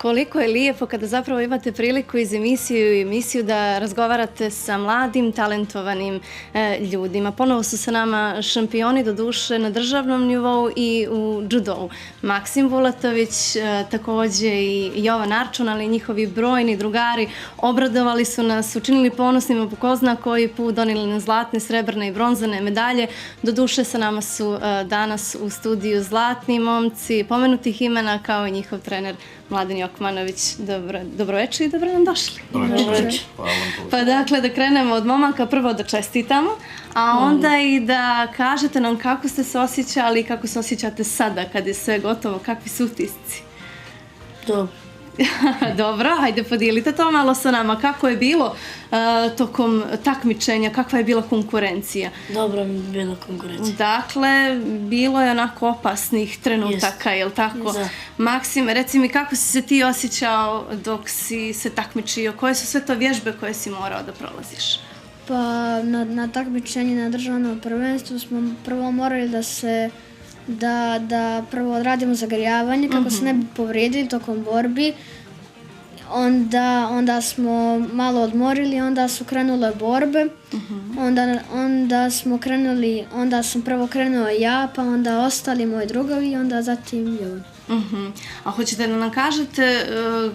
Koliko je lijepo kada zapravo imate priliku iz emisiju u emisiju da razgovarate sa mladim, talentovanim ljudima. Ponovo su sa nama šampioni, doduše na državnom nivou i u judovu. Maksim Vulatović, također i Jovan Arčun, ali i njihovi brojni drugari obradovali su nas, učinili ponosnima po ko zna koji put, donijeli nam zlatne, srebrne i bronzane medalje. Doduše sa nama su danas u studiju zlatni momci pomenutih imena kao i njihov trener Mladen Jokmanović. Dobro večer i dobro nam došli. Dobro večer. Pa dakle, da krenemo od momaka, prvo da čestitamo, a onda i da kažete nam kako ste se osjećali i kako se osjećate sada kad je sve gotovo, kakvi su utisci. Dobro. Dobro, hajde podijelite to malo sa nama. Kako je bilo tokom takmičenja, kakva je bila konkurencija? Dobro mi je bila konkurencija. Dakle, bilo je onako opasnih trenutaka, jel tako? Da. Maksim, reci mi kako si se ti osjećao dok si se takmičio? Koje su sve to vježbe koje si morao da prolaziš? Pa na takmičenju na državnom prvenstvu smo prvo morali da prvo odradimo zagrijavanje kako se ne bi povrijedili tokom borbi. Onda smo malo odmorili, onda su krenule borbe. Onda sam prvo krenuo ja, pa onda ostali moji drugovi i onda zatim Jovan. A hoćete da nam kažete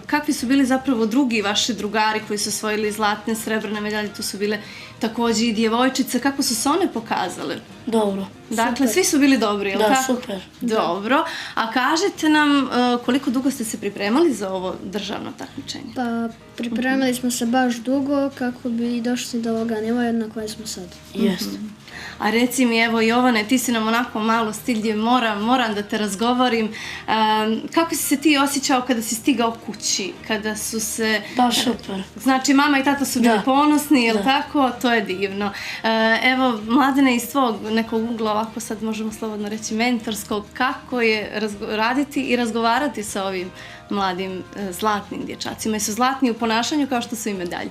kakvi su bili zapravo drugi vaši drugari koji su osvojili zlatne, srebrne medalje, tu su bile također i djevojčice, kako su se one pokazale? Dobro. Dakle, Super. svi su bili dobri, jel Da, tako? super. Dobro. A kažete nam koliko dugo ste se pripremali za ovo državno takmičenje? Pa pripremili smo se baš dugo kako bi došli do ovoga nivoa na kojem smo sad. Jeste. A reci mi, evo Jovane, ti si nam onako malo stil gdje moram da te razgovorim. Kako si se ti osjećao kada si stigao kući? Kada su se... Da, super. Znači, mama i tata su bili Da. ponosni, jel Da. tako? To je divno. Evo, Mladene, iz tvog nekog ugla, ovako sad možemo slobodno reći mentorskog, kako je raditi i razgovarati sa ovim mladim zlatnim dječacima? Jesu zlatni u ponašanju kao što su i medalje?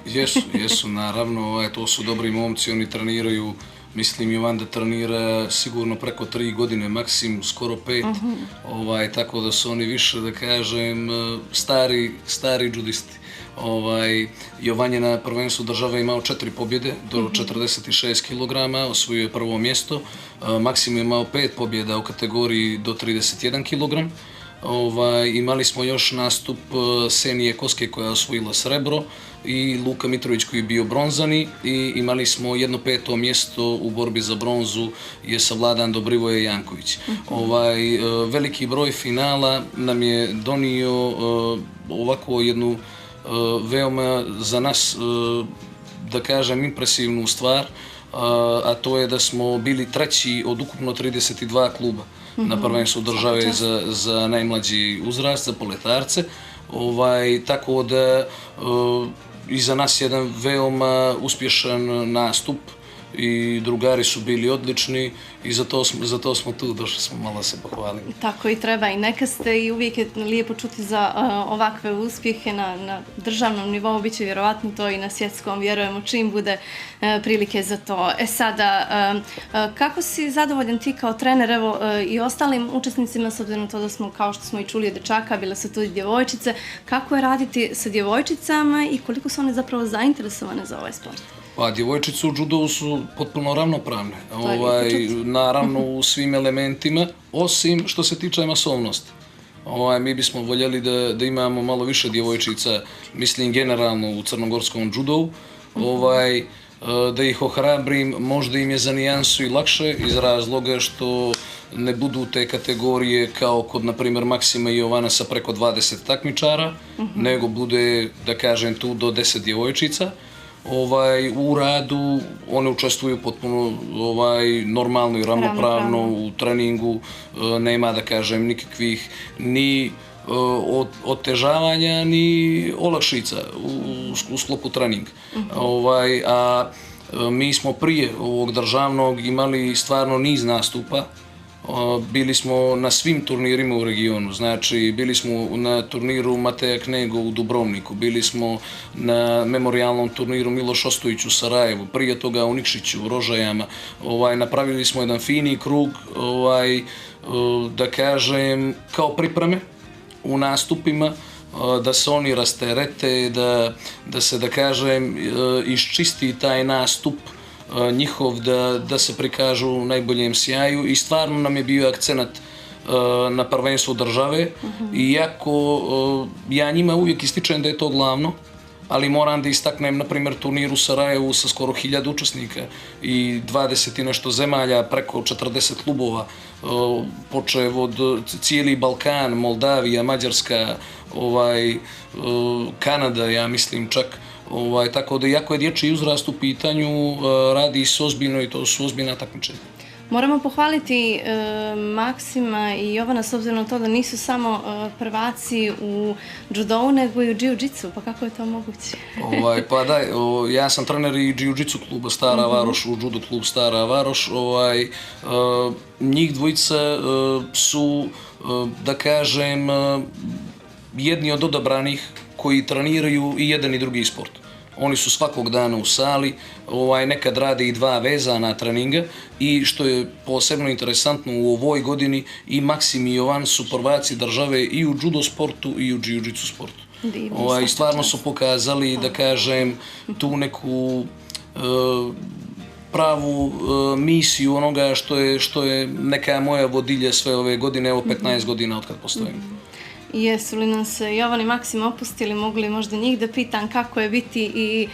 Jesu, naravno, to su dobri momci, oni treniraju. Mislim, Jovan da trenira sigurno preko 3 godine, Maksim skoro 5, tako da su oni više, da kažem, stari judisti. Jovan je na prvenstvu države imao 4 pobjede do 46 kg, osvojio je prvo mjesto. Maksim je imao 5 pobjeda u kategoriji do 31 kg. Imali smo još nastup Senije Koske koja je osvojila srebro i Luka Mitrović koji je bio bronzani i imali smo jedno 5. mjesto u borbi za bronzu je savladan Dobrivoje Janković. Veliki broj finala nam je donio ovako jednu veoma za nas, da kažem, impresivnu stvar, a to je da smo bili treći od ukupno 32 kluba na prvenstvu države za najmlađi uzrast, za poletarce. Tako da i za nas jedan veoma uspješan nastup i drugari su bili odlični i zato smo tu, došli smo malo se pohvaliti. Tako i treba i neka ste i uvijek je lijepo čuti za ovakve uspjehe na državnom nivou, bit će vjerovatno to i na svjetskom, vjerujemo čim bude prilike za to. Sada, kako si zadovoljan ti kao trener, evo i ostalim učesnicima, s obzirom na to da smo, kao što smo i čuli od dječaka, bile su tu i djevojčice, kako je raditi sa djevojčicama i koliko su one zapravo zainteresovane za ovaj sport? Pa djevojčice u judovu su potpuno ravnopravne, naravno u svim elementima, osim što se tiče masovnosti. Mi bismo voljeli da imamo malo više djevojčica, mislim generalno u crnogorskom judovu, da ih ohrabrim, možda im je za nijansu i lakše iz razloga što ne budu te kategorije kao kod, na primjer, Maksima i Jovana sa preko 20 takmičara, nego bude, da kažem, tu do 10 djevojčica. U radu one učestvuju potpuno normalno i ravnopravno u treningu, nema, da kažem, nikakvih ni otežavanja ni olakšica u sklopu treninga. Mi smo prije ovog državnog imali stvarno niz nastupa. Bili smo na svim turnirima u regionu, znači bili smo na turniru Mateja Knego u Dubrovniku, bili smo na memorijalnom turniru Miloš Ostojić u Sarajevu, prije toga u Nikšiću, u Rožajama. Napravili smo jedan fini krug, da kažem, kao pripreme u nastupima da se oni rasterete, da se, da kažem, iščisti taj nastup njihov, da se prikažu u najboljem sjaju i stvarno nam je bio akcenat na prvenstvo države, iako ja njima uvijek ističem da je to glavno, ali moram da istaknem, na primjer, turnir u Sarajevu sa skoro 1000 učesnika i 20 i nešto zemalja, preko 40 klubova, počev od cijeli Balkan, Moldavija, Mađarska, Kanada, ja mislim čak. Tako da, iako je dječji uzrast u pitanju, radi se ozbiljno i to su ozbiljna takmičenja. Moramo pohvaliti Maksima i Jovana s obzirom na to da nisu samo prvaci u judovu, nego i u jiu-jitsu, pa kako je to moguće? Pa da, ja sam trener i jiu-jitsu kluba Stara Varoš, u judo klub Stara Varoš. Njih dvojica su, da kažem, jedni od odabranih koji treniraju i jedan i drugi sport. Oni su svakog dana u sali, nekad rade i 2 vezana treninga i što je posebno interesantno u ovoj godini i Maksim i Jovan su prvaci države i u judo sportu i u jiu-jitsu sportu. I stvarno su pokazali, da kažem, tu neku pravu misiju onoga što je neka moja vodilja sve ove godine, evo 15 godina od kad postojim. Jesu li nam se Jovan i Maksim opustili, mogu li možda njih da pitam kako je biti i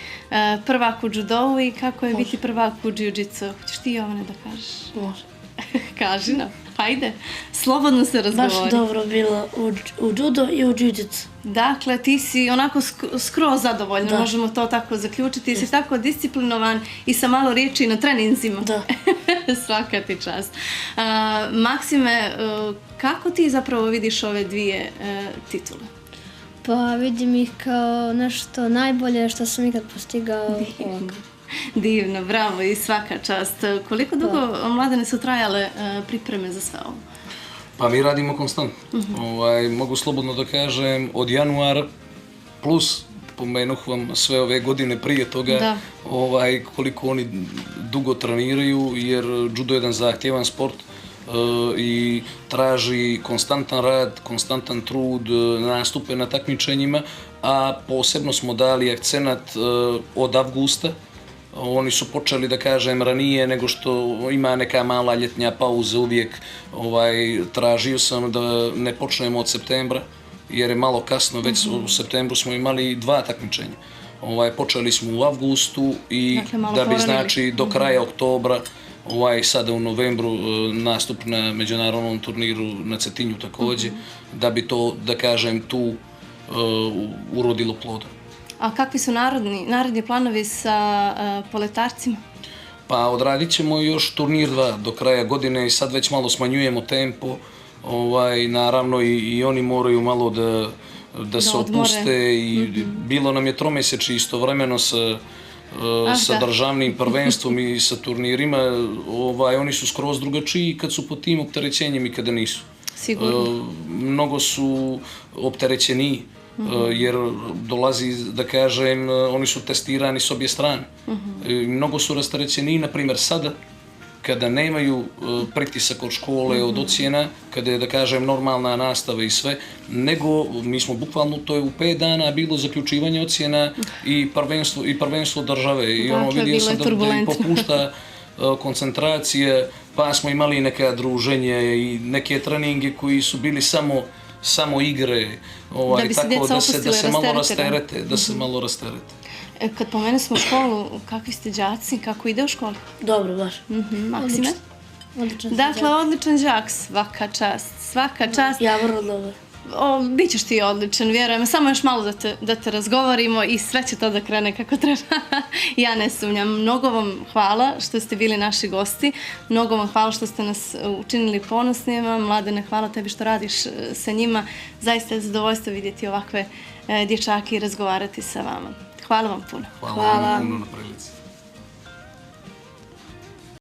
prvak u judovu i kako je biti prvak u jiu-jitsu? Hoćeš ti, Jovane, da kažeš? Može. Kaži nam, hajde, slobodno se razgovori. Baš dobro bilo u judo i u jiu-jitsu. Dakle, ti si onako skroz zadovoljan, možemo to tako zaključiti. Ti si tako disciplinovan i sa malo riječi na treninzima. Da. Svaka ti čast. Maksime, kako ti zapravo vidiš ove dvije titule? Pa vidim ih kao nešto najbolje što sam ikad postigao ovako. Divno, bravo i svaka čast. Koliko dugo, Mladene, su trajale pripreme za sve ovo? Pa mi radimo konstantno. Mogu slobodno da kažem, od januara plus, pomenuh vam sve ove godine prije toga, koliko oni dugo treniraju, jer judo je jedan zahtjevan sport i traži konstantan rad, konstantan trud, nastupe na takmičenjima, a posebno smo dali akcenat od avgusta. Oni su počeli, da kažem, ranije nego što ima neka mala ljetnja pauza uvijek. Tražio sam da ne počnemo od septembra, jer je malo kasno, već u septembru smo imali 2 takmičenja. Počeli smo u avgustu i da bi, znači, do kraja oktobra, sada u novembru nastup na međunarodnom turniru na Cetinju također, da bi to, da kažem, tu urodilo plodom. A kakvi su naredni planovi sa poletarcima? Pa odradit ćemo još turnir 2 do kraja godine i sad već malo smanjujemo tempo. Naravno i oni moraju malo da se opuste i bilo nam je 3-mjeseči istovremeno sa državnim prvenstvom i sa turnirima. Oni su skroz drugačiji kad su pod tim opterećenjem i kada nisu. Sigurno. Mnogo su opterećeniji. Jer dolazi, da kažem, oni su testirani s obje strane. Mnogo su rasterećeni, na primjer, sada, kada nemaju pritisak od škole, od ocjena, kada je, da kažem, normalna nastava i sve, nego mi smo bukvalno, to je u 5 dana bilo zaključivanje ocjena i prvenstvo države. I vidio sam da im popušta koncentracija, pa smo imali neka druženja i neke treninge koji su bili samo igre, tako da se malo rasterete. Kad pomenu smo školu, kakvi ste đaci, kako ide u školi? Dobro, baš. Maksime? Odličan. Dakle, odličan đak, svaka čast. Ja vrlo dobro. Bićeš ti odličan, vjerujem. Samo još malo da te razgovorimo i sve će to da krene kako treba. Ja ne sumnjam. Mnogo vam hvala što ste bili naši gosti. Mnogo vam hvala što ste nas učinili ponosnima. Mladene, hvala tebi što radiš sa njima. Zaista je zadovoljstvo vidjeti ovakve dječake i razgovarati sa vama. Hvala vam puno. Hvala vam puno na prilici.